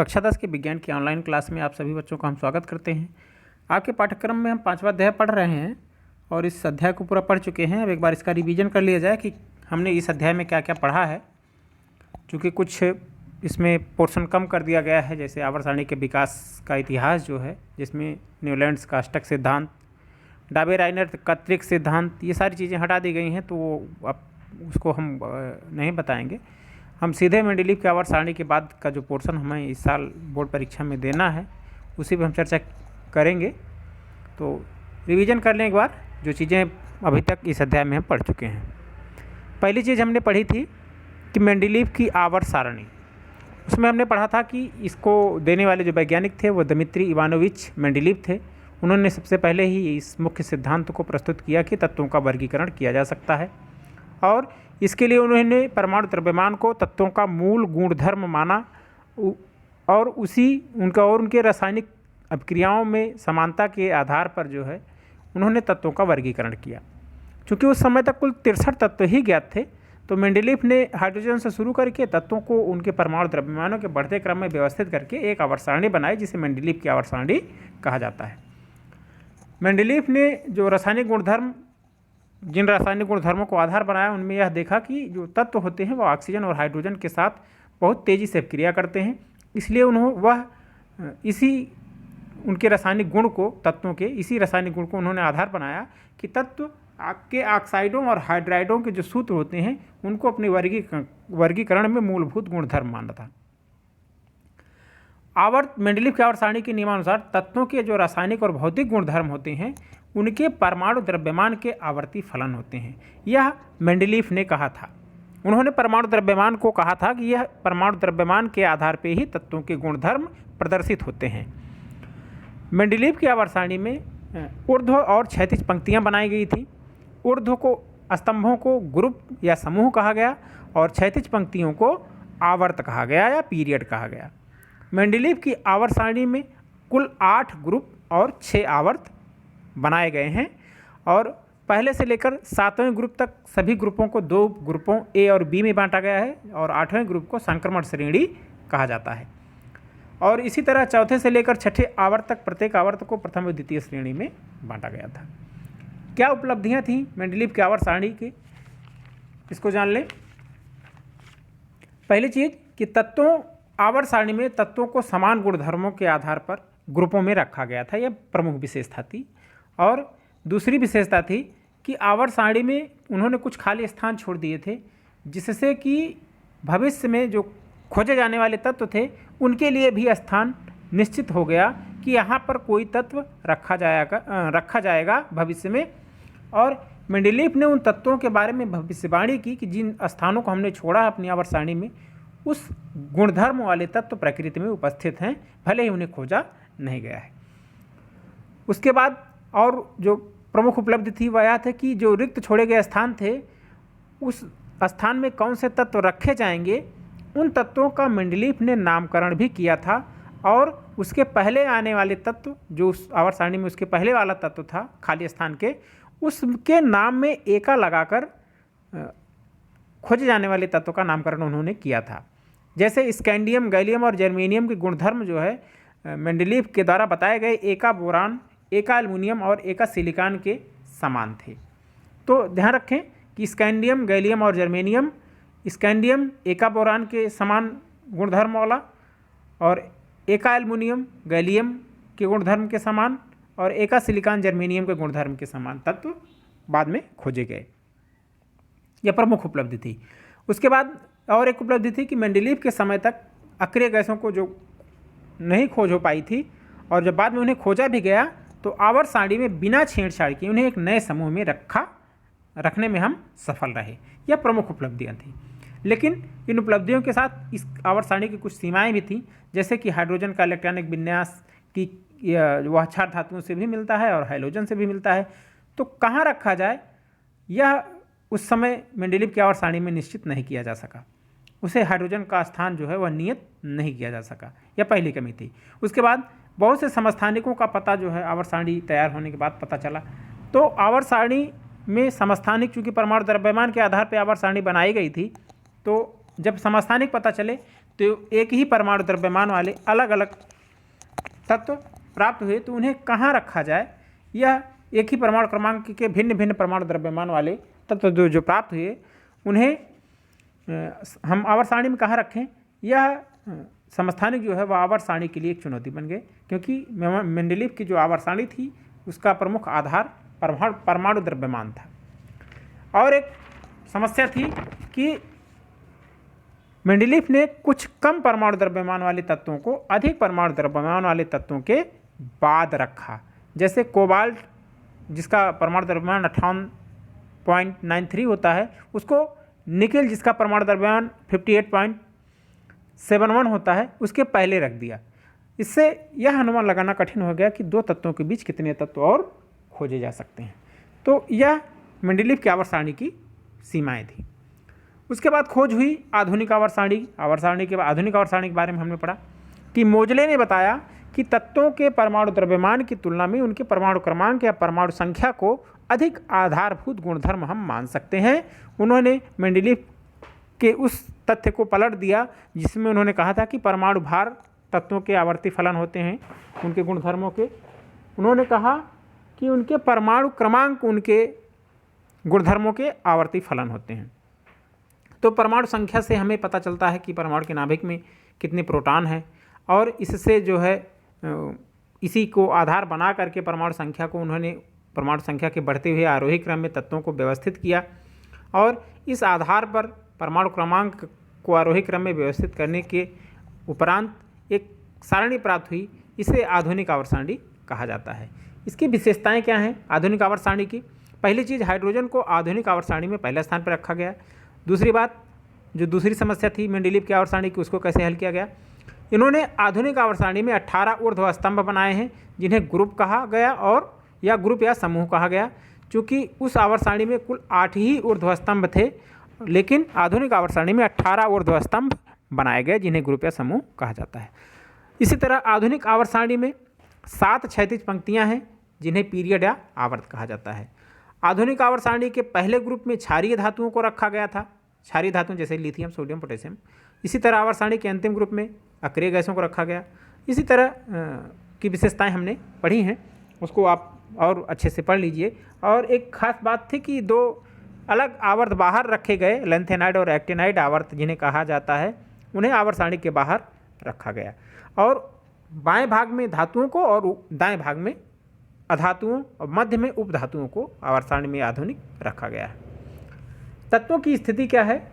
कक्षा 10 के विज्ञान की ऑनलाइन क्लास में आप सभी बच्चों का हम स्वागत करते हैं। आपके पाठ्यक्रम में हम 5वां अध्याय पढ़ रहे हैं और इस अध्याय को पूरा पढ़ चुके हैं। अब एक बार इसका रिवीजन कर लिया जाए कि हमने इस अध्याय में क्या क्या पढ़ा है। चूँकि कुछ इसमें पोर्शन कम कर दिया गया है, जैसे आवर्त सारणी के विकास का इतिहास जो है, जिसमें न्यूलैंड्स का अष्टक सिद्धांत, डाबे-राइनर का त्रिक सिद्धांत, ये सारी चीज़ें हटा दी गई हैं, तो अब उसको हम नहीं बताएंगे। हम सीधे मेंडलीव की आवर्त सारणी के बाद का जो पोर्शन हमें इस साल बोर्ड परीक्षा में देना है उसी पर हम चर्चा करेंगे। तो रिवीजन कर लें एक बार जो चीज़ें अभी तक इस अध्याय में हम पढ़ चुके हैं। पहली चीज़ हमने पढ़ी थी कि मेंडलीव की आवर्त सारणी। उसमें हमने पढ़ा था कि इसको देने वाले जो वैज्ञानिक थे वो दिमित्री इवानोविच मेंडलीव थे। उन्होंने सबसे पहले ही इस मुख्य सिद्धांत को प्रस्तुत किया कि तत्वों का वर्गीकरण किया जा सकता है, और इसके लिए उन्होंने परमाणु द्रव्यमान को तत्वों का मूल गुणधर्म माना और उनके रासायनिक अभिक्रियाओं में समानता के आधार पर जो है उन्होंने तत्वों का वर्गीकरण किया। चूँकि उस समय तक कुल 63 तत्व ही ज्ञात थे, तो मेंडलीव ने हाइड्रोजन से शुरू करके तत्वों को उनके परमाणु द्रव्यमानों के बढ़ते क्रम में व्यवस्थित करके एक आवर्त सारणी बनाई, जिसे मेंडलीव की आवर्त सारणी कहा जाता है। मेंडलीव ने जो जिन रासायनिक गुणधर्मों को आधार बनाया, उनमें यह देखा कि जो तत्व होते हैं वो ऑक्सीजन और हाइड्रोजन के साथ बहुत तेज़ी से क्रिया करते हैं। इसलिए उनके रासायनिक गुण को इसी रासायनिक गुण को उन्होंने आधार बनाया कि तत्व के ऑक्साइडों और हाइड्राइडों के जो सूत्र होते हैं उनको अपने वर्गीकरण में मूलभूत गुणधर्म माना था। मेंडलीव की आवर्त सारणी के नियमानुसार तत्वों के जो रासायनिक और भौतिक गुणधर्म होते हैं उनके परमाणु द्रव्यमान के आवर्ती फलन होते हैं। यह मेंडलीव ने कहा था। उन्होंने परमाणु द्रव्यमान को कहा था कि यह परमाणु द्रव्यमान के आधार पर ही तत्वों के गुणधर्म प्रदर्शित होते हैं। मेंडलीव की आवर्त सारणी में ऊर्ध्व और क्षैतिज पंक्तियां बनाई गई थी। ऊर्ध्व को स्तंभों को ग्रुप या समूह कहा गया और क्षैतिज पंक्तियों को आवर्त कहा गया या पीरियड कहा गया। मेंडलीव की आवर्त सारणी में कुल 8 ग्रुप और 6 आवर्त बनाए गए हैं, और पहले से लेकर 7वें ग्रुप तक सभी ग्रुपों को 2 ग्रुपों ए और बी में बांटा गया है, और 8वें ग्रुप को संक्रमण श्रेणी कहा जाता है। और इसी तरह चौथे से लेकर 6ठे आवर्त तक प्रत्येक आवर्त को प्रथम और द्वितीय श्रेणी में बांटा गया था। क्या उपलब्धियां थीं मेंडलीव की आवर्त सारणी की, इसको जान लें। पहली चीज़ कि आवर्त सारणी में तत्वों को समान गुणधर्मों के आधार पर ग्रुपों में रखा गया था, यह प्रमुख विशेषता थी। और दूसरी विशेषता थी कि आवर्त सारणी में उन्होंने कुछ खाली स्थान छोड़ दिए थे, जिससे कि भविष्य में जो खोजे जाने वाले तत्व थे उनके लिए भी स्थान निश्चित हो गया कि यहाँ पर कोई तत्व रखा जाएगा भविष्य में। और मेंडलीव ने उन तत्वों के बारे में भविष्यवाणी की कि जिन स्थानों को हमने छोड़ा अपनी आवर्त सारणी में, उस गुणधर्म वाले तत्व प्रकृति में उपस्थित हैं, भले ही उन्हें खोजा नहीं गया है। उसके बाद और जो प्रमुख उपलब्धि थी वह यह था कि जो रिक्त छोड़े गए स्थान थे, उस स्थान में कौन से तत्व रखे जाएंगे, उन तत्वों का मेंडलीव ने नामकरण भी किया था। और उसके पहले आने वाले तत्व, जो उस आवर्त सारणी में उसके पहले वाला तत्व था खाली स्थान के, उसके नाम में एका लगाकर खोजे जाने वाले तत्व का नामकरण उन्होंने किया था। जैसे स्कैंडियम, गैलियम और जर्मेनियम के गुणधर्म जो है मेंडलीव के द्वारा बताए गए एका बोरान, एका एल्युमिनियम और एका सिलिकॉन के समान थे। तो ध्यान रखें कि स्कैंडियम, गैलियम और जर्मेनियम, स्कैंडियम एका बोरान के समान गुणधर्म वाला, और एका एल्युमिनियम गैलियम के गुणधर्म के समान, और एका सिलिकॉन जर्मेनियम के गुणधर्म के समान तत्व बाद में खोजे गए। यह प्रमुख उपलब्धि थी। उसके बाद और एक उपलब्धि थी कि मेंडलीव के समय तक अक्रिय गैसों को जो नहीं खोज हो पाई थी, और जब बाद में उन्हें खोजा भी गया तो आवर्त सारणी में बिना छेड़छाड़ किए उन्हें एक नए समूह में रखने में हम सफल रहे। यह प्रमुख उपलब्धियां थी। लेकिन इन उपलब्धियों के साथ इस आवर्त सारणी की कुछ सीमाएं भी थीं, जैसे कि हाइड्रोजन का इलेक्ट्रॉनिक विन्यास की वह क्षार धातुओं से भी मिलता है और हाइड्रोजन से भी मिलता है। तो कहाँ रखा जाए, यह उस समय मेंडलीव की आवर्त सारणी में निश्चित नहीं किया जा सका। उसे हाइड्रोजन का स्थान जो है वह नियत नहीं किया जा सका। यह पहली कमी थी। उसके बाद बहुत से समस्थानिकों का पता जो है आवर्त सारणी तैयार होने के बाद पता चला। तो आवर्त सारणी में समस्थानिक, चूँकि परमाणु द्रव्यमान के आधार पर आवर्त सारणी बनाई गई थी, तो जब समस्थानिक पता चले तो एक ही परमाणु द्रव्यमान वाले अलग अलग तत्व प्राप्त हुए तो उन्हें कहाँ रखा जाए, यह एक ही परमाणु क्रमांक के भिन्न भिन्न परमाणु द्रव्यमान वाले तत्व जो प्राप्त हुए उन्हें हम आवर्त सारणी में कहाँ रखें, यह समस्थानिक जो है वह आवर्त सारणी के लिए एक चुनौती बन गए, क्योंकि मेंडलीव की जो आवर्त सारणी थी उसका प्रमुख आधार परमाणु द्रव्यमान था। और एक समस्या थी कि मेंडलीव ने कुछ कम परमाणु द्रव्यमान वाले तत्वों को अधिक परमाणु द्रव्यमान वाले तत्वों के बाद रखा। जैसे कोबाल्ट जिसका परमाणु द्रव्यमान 58.93 होता है, उसको निकेल जिसका परमाणु द्रव्यमान 58.71 होता है उसके पहले रख दिया। इससे यह अनुमान लगाना कठिन हो गया कि दो तत्वों के बीच कितने तत्व और खोजे जा सकते हैं। तो यह मेंडलीव की आवर्त सारणी की सीमाएं थी। उसके बाद खोज हुई आधुनिक आवर्त सारणी। आवर्त सारणी के बाद आधुनिक आवर्त सारणी के बारे में हमने पढ़ा कि मोजले ने बताया कि तत्वों के परमाणु द्रव्यमान की तुलना में उनके परमाणु क्रमांक या परमाणु संख्या को अधिक आधारभूत गुणधर्म हम मान सकते हैं। उन्होंने मेंडलीव के उस तथ्य को पलट दिया जिसमें उन्होंने कहा था कि परमाणु भार तत्वों के आवर्ती फलन होते हैं उनके गुणधर्मों के। उन्होंने कहा कि उनके परमाणु क्रमांक उनके गुणधर्मों के आवर्ती फलन होते हैं। तो परमाणु संख्या से हमें पता चलता है कि परमाणु के नाभिक में कितने प्रोटॉन हैं, और इससे जो है इसी को आधार बना करके परमाणु संख्या को उन्होंने परमाणु संख्या के बढ़ते हुए आरोही क्रम में तत्वों को व्यवस्थित किया, और इस आधार पर परमाणु क्रमांक को आरोही क्रम में व्यवस्थित करने के उपरांत एक सारणी प्राप्त हुई। इसे आधुनिक आवर्त सारणी कहा जाता है। इसकी विशेषताएं क्या हैं आधुनिक आवर्त सारणी की? पहली चीज़, हाइड्रोजन को आधुनिक आवर्त सारणी में पहले स्थान पर रखा गया। दूसरी बात, जो दूसरी समस्या थी मेंडलीव की आवर्त सारणी की, उसको कैसे हल किया गया? इन्होंने आधुनिक आवर्त सारणी में 18 ऊर्ध्व स्तंभ बनाए हैं जिन्हें ग्रुप कहा गया और या ग्रुप या समूह कहा गया। चूँकि उस आवर्त सारणी में कुल 8 ही ऊर्ध्व स्तंभ थे, लेकिन आधुनिक आवर्त सारणी में 18 ऊर्ध्व स्तंभ बनाए गए जिन्हें ग्रुप या समूह कहा जाता है। इसी तरह आधुनिक आवर्त सारणी में 7 क्षैतिज पंक्तियां हैं जिन्हें पीरियड या आवर्त कहा जाता है। आधुनिक आवर्त सारणी के पहले ग्रुप में क्षारीय धातुओं को रखा गया था, क्षारीय धातुओं जैसे लिथियम, सोडियम, पोटेशियम। इसी तरह आवर्त सारणी के अंतिम ग्रुप में अक्रिय गैसों को रखा गया। इसी तरह की विशेषताएं हमने पढ़ी हैं, उसको आप और अच्छे से पढ़ लीजिए। और एक खास बात थी कि 2 अलग आवर्त बाहर रखे गए, लेंथेनाइड और एक्टिनाइड आवर्त जिन्हें कहा जाता है, उन्हें आवर्त सारणी के बाहर रखा गया। और बाएं भाग में धातुओं को और दाएं भाग में अधातुओं और मध्य में उपधातुओं को आवर्त सारणी में आधुनिक रखा गया है। तत्वों की स्थिति क्या है?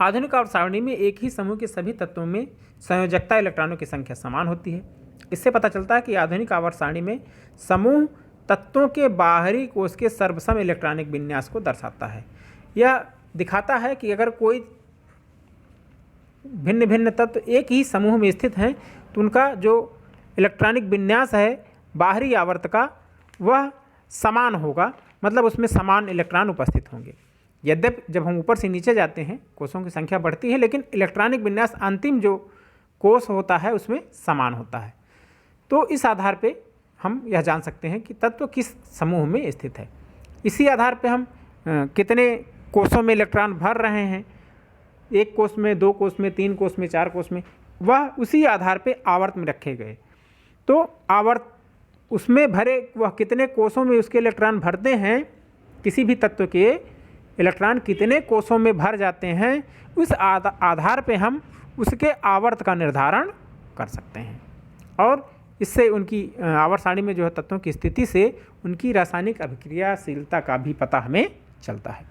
आधुनिक आवर्त सारणी में एक ही समूह के सभी तत्वों में संयोजकता इलेक्ट्रॉनों की संख्या समान होती है। इससे पता चलता है कि आधुनिक आवर्त सारणी में समूह तत्वों के बाहरी कोश के सर्वसम इलेक्ट्रॉनिक विन्यास को दर्शाता है। यह दिखाता है कि अगर कोई भिन्न भिन्न तत्व एक ही समूह में स्थित हैं तो उनका जो इलेक्ट्रॉनिक विन्यास है बाहरी आवर्त का वह समान होगा, मतलब उसमें समान इलेक्ट्रॉन उपस्थित होंगे। यद्यपि जब हम ऊपर से नीचे जाते हैं कोषों की संख्या बढ़ती है, लेकिन इलेक्ट्रॉनिक विन्यास अंतिम जो कोष होता है उसमें समान होता है। तो इस आधार पे हम यह जान सकते हैं कि तत्व किस समूह में स्थित है। इसी आधार पे हम कितने कोषों में इलेक्ट्रॉन भर रहे हैं, 1 कोष में, 2 कोष में, 3 कोष में, 4 कोष में, वह उसी आधार पे आवर्त में रखे गए। तो आवर्त उसमें भरे वह कितने कोषों में उसके इलेक्ट्रॉन भरते हैं, किसी भी तत्व के इलेक्ट्रॉन कितने कोषों में भर जाते हैं, उस आधार पे हम उसके आवर्त का निर्धारण कर सकते हैं। और इससे उनकी आवर्त सारणी में जो है तत्वों की स्थिति से उनकी रासायनिक अभिक्रियाशीलता का भी पता हमें चलता है।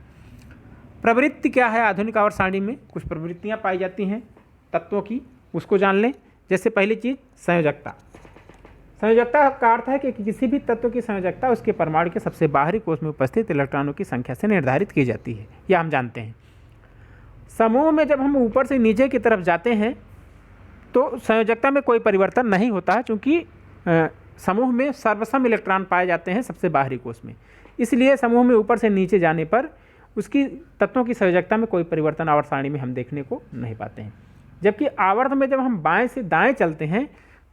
प्रवृत्ति क्या है आधुनिक आवर्त सारणी में? कुछ प्रवृत्तियाँ पाई जाती हैं तत्वों की, उसको जान लें। जैसे पहली चीज़ संयोजकता। संयोजकता का अर्थ है कि किसी भी तत्व की संयोजकता उसके परमाणु के सबसे बाहरी कोष में उपस्थित इलेक्ट्रॉनों की संख्या से निर्धारित की जाती है, यह हम जानते हैं। समूह में जब हम ऊपर से नीचे की तरफ जाते हैं तो संयोजकता में कोई परिवर्तन नहीं होता है, क्योंकि समूह में सर्वसम इलेक्ट्रॉन पाए जाते हैं सबसे बाहरी कोष में। इसलिए समूह में ऊपर से नीचे जाने पर उसकी तत्वों की संयोजकता में कोई परिवर्तन आवर्त सारणी में हम देखने को नहीं पाते हैं। जबकि आवर्त में जब हम बाएं से दाएं चलते हैं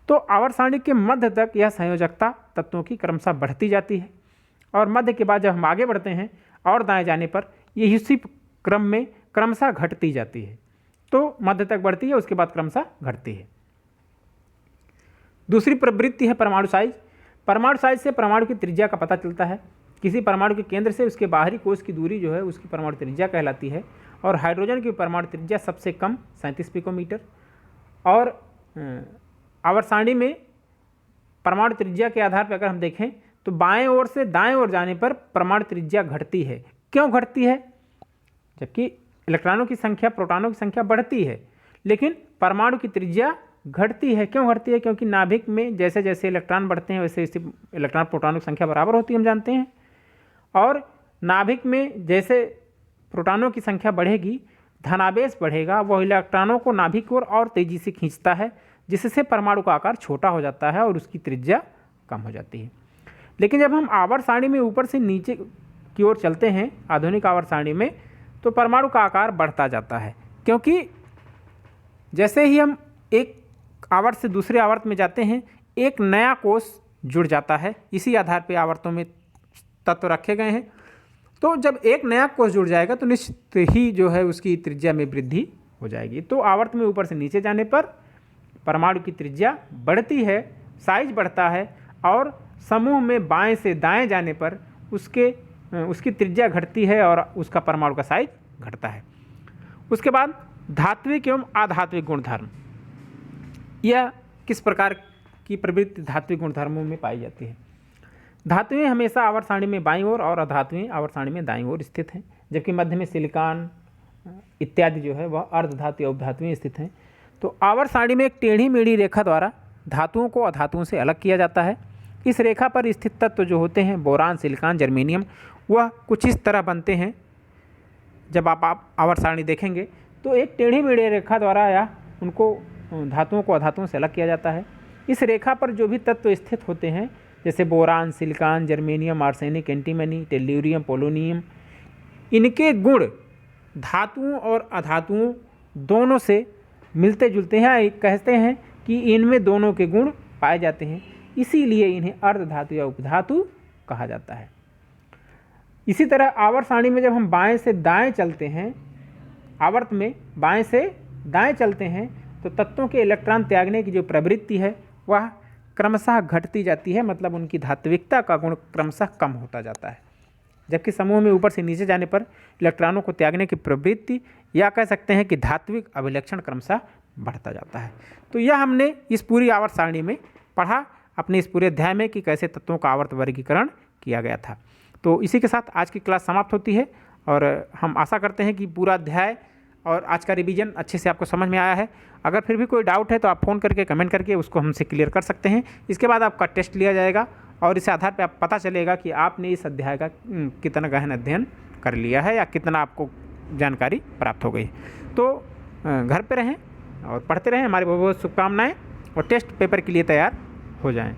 तो आवर्त सारणी के मध्य तक यह संयोजकता तत्वों की क्रमशः बढ़ती जाती है, और मध्य के बाद जब हम आगे बढ़ते हैं और दाएं जाने पर यह इसी क्रम में क्रमशः घटती जाती है। तो मध्य तक बढ़ती है, उसके बाद क्रमशः घटती है। दूसरी प्रवृत्ति है परमाणु साइज। परमाणु साइज से परमाणु की त्रिज्या का पता चलता है। किसी परमाणु के केंद्र से उसके बाहरी कोश की दूरी जो है उसकी परमाणु त्रिज्या कहलाती है। और हाइड्रोजन की परमाणु त्रिज्या सबसे कम 37 पिकोमीटर। और आवर्त सारणी में परमाणु त्रिज्या के आधार पर अगर हम देखें तो बाएं ओर से दाएं ओर जाने पर परमाणु त्रिज्या घटती है। क्यों घटती है? जबकि इलेक्ट्रॉनों की संख्या, प्रोटॉनों की संख्या बढ़ती है, लेकिन परमाणु की त्रिज्या घटती है। क्यों घटती है? क्योंकि नाभिक में जैसे जैसे इलेक्ट्रॉन बढ़ते हैं वैसे वैसे इलेक्ट्रॉन प्रोटॉनों की संख्या बराबर होती है, हम जानते हैं। और नाभिक में जैसे प्रोटॉनों की संख्या बढ़ेगी, धनावेश बढ़ेगा, वह इलेक्ट्रॉनों को नाभिक की ओर और तेजी से खींचता है, जिससे परमाणु का आकार छोटा हो जाता है और उसकी त्रिज्या कम हो जाती है। लेकिन जब हम आवर्त सारणी में ऊपर से नीचे की ओर चलते हैं, आधुनिक आवर्त सारणी में, तो परमाणु का आकार बढ़ता जाता है। क्योंकि जैसे ही हम एक आवर्त से दूसरे आवर्त में जाते हैं, एक नया कोश जुड़ जाता है। इसी आधार पर आवर्तों में तत्व रखे गए हैं। तो जब एक नया कोश जुड़ जाएगा तो निश्चित ही जो है उसकी त्रिज्या में वृद्धि हो जाएगी। तो आवर्त में ऊपर से नीचे जाने पर परमाणु की त्रिज्या बढ़ती है, साइज बढ़ता है, और समूह में बाएं से दाएं जाने पर उसकी त्रिज्या घटती है और उसका परमाणु का साइज घटता है। उसके बाद धात्विक एवं अधात्विक गुणधर्म। यह किस प्रकार की प्रवृत्ति धात्विक गुणधर्मों में पाई जाती है? धातुएं हमेशा आवर्त सारणी में बाईं ओर और अधातुएं आवर्त सारणी में दाईं ओर स्थित हैं, जबकि मध्य में सिलिकॉन इत्यादि जो है वह अर्धधातु या उपधातुएं स्थित हैं। तो आवर्त सारणी में एक टेढ़ी मेढ़ी रेखा द्वारा धातुओं को अधातुओं से अलग किया जाता है। इस रेखा पर स्थित तत्व जो होते हैं, बोरान, सिलिकॉन, जर्मेनियम, वह कुछ इस तरह बनते हैं। जब आप आवर्त सारणी देखेंगे तो एक टेढ़ी मेढ़ी रेखा द्वारा या उनको धातुओं को अधातुओं से अलग किया जाता है। इस रेखा पर जो भी तत्व स्थित होते हैं, जैसे boron, silicon, germanium, arsenic, antimony, tellurium, polonium, इनके गुण धातुओं और अधातुओं दोनों से मिलते जुलते हैं। कहते हैं कि इनमें दोनों के गुण पाए जाते हैं, इसीलिए इन्हें अर्धधातु या उपधातु कहा जाता है। इसी तरह आवर्त सारणी में जब हम बाएं से दाएं चलते हैं, आवर्त में बाएं से दाएं चलते हैं, तो तत्वों के इलेक्ट्रॉन त्यागने की जो प्रवृत्ति है वह क्रमशः घटती जाती है, मतलब उनकी धात्विकता का गुण क्रमशः कम होता जाता है। जबकि समूह में ऊपर से नीचे जाने पर इलेक्ट्रॉनों को त्यागने की प्रवृत्ति, या कह सकते हैं कि धात्विक अभिलक्षण क्रमशः बढ़ता जाता है। तो यह हमने इस पूरी आवर्त सारणी में पढ़ा अपने इस पूरे अध्याय में कि कैसे तत्वों का आवर्त वर्गीकरण किया गया था। तो इसी के साथ आज की क्लास समाप्त होती है, और हम आशा करते हैं कि पूरा अध्याय और आज का रिवीजन अच्छे से आपको समझ में आया है। अगर फिर भी कोई डाउट है तो आप फ़ोन करके कमेंट करके उसको हमसे क्लियर कर सकते हैं। इसके बाद आपका टेस्ट लिया जाएगा और इस आधार पर आप पता चलेगा कि आपने इस अध्याय का कितना गहन अध्ययन कर लिया है या कितना आपको जानकारी प्राप्त हो गई। तो घर पे रहें और पढ़ते रहें। हमारी बहुत बहुत शुभकामनाएं, और टेस्ट पेपर के लिए तैयार हो जाएं।